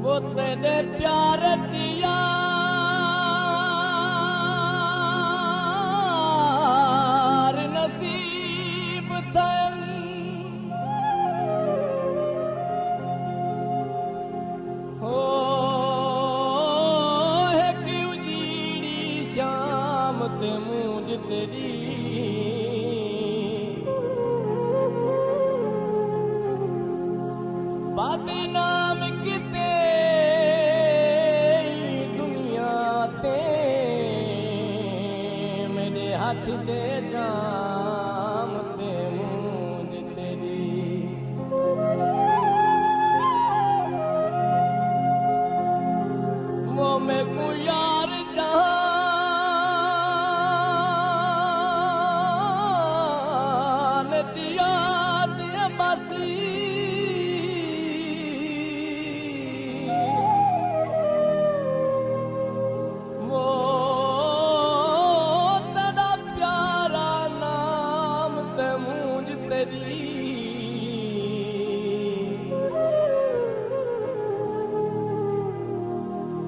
वो तेरे प्यार दिया नसीब दल हो है क्यों जीड़ी शाम ते मूंझ तेरी बाती नाम किते दुनिया ते मेरे हाथ दे जाम ते मूंझ तेरी वो मैं को यार जान दिया दिया बाती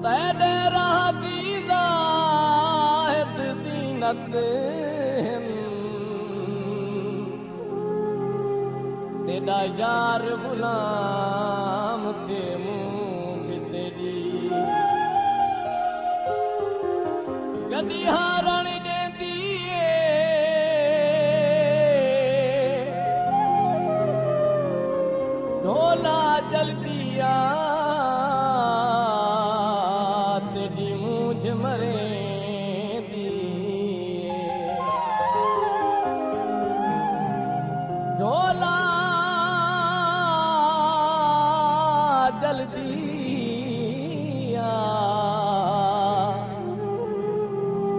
तेरे राह की ज़ाहिद ज़ीनत तेरा यार गुलाम ते मूंझ तेरी कदी हारण देंदी ढोला जल्दिया तेरी मूंझ मरे दी ढोला जल्दिया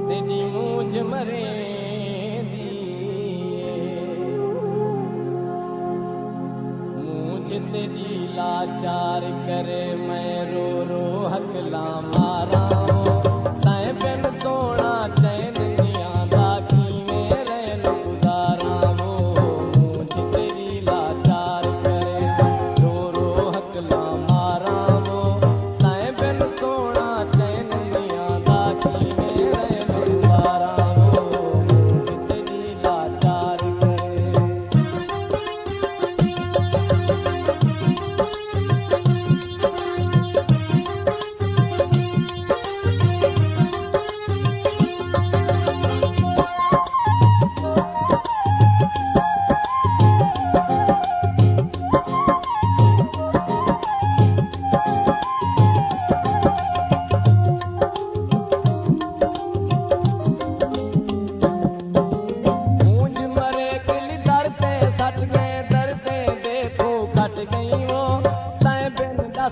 तेरी मूंझ मरे दी मूंझ तेरी लाचार करे मैं रो रो हकला मारा तैं बिन सोना चैन नियादा कीवें रैन गुजारा वो मूंझ तेरी लाचार करे रो रो हकला मारा वो तैं बिन सोना चैन नियादा कीवें रैन गुजारा वो मूंझ तेरी लाचार करे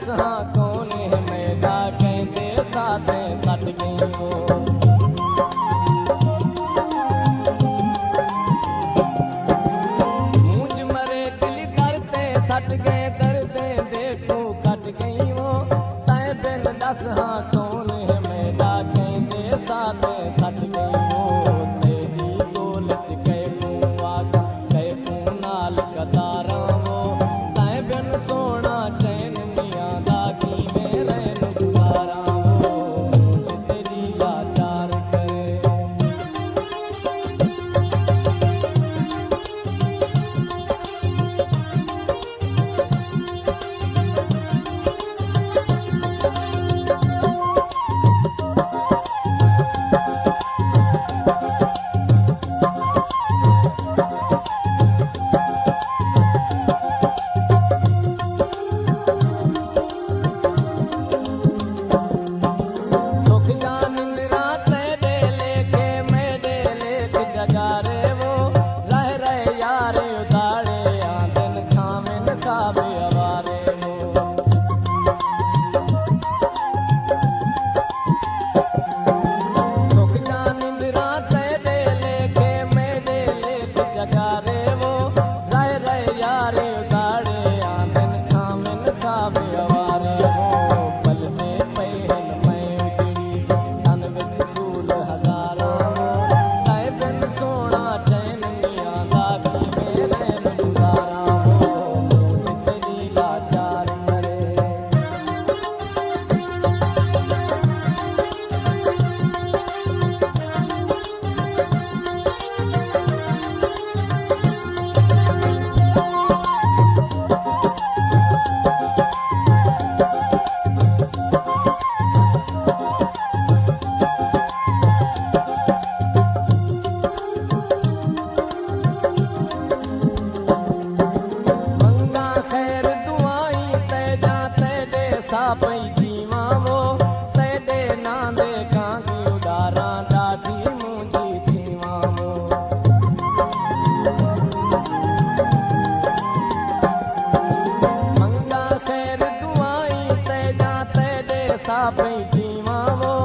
हाँ कौन है मैदा कहते साथ सट गई वो मूंझ मरे दिल करते सट गए दर्दे देखो कट गई वो तय बिन दस हाँ कौन है मैदा कहते साथ सट गई वो तेरी दौलत कैफू आगा कैफू नाल कतारा वो तय बिन सोना चैन वो तेरे नांदे कांगी उडारा डाढी मुंजी थीवा वो मंगा खैर दुआई तेजा तेरे सापई थीवा वो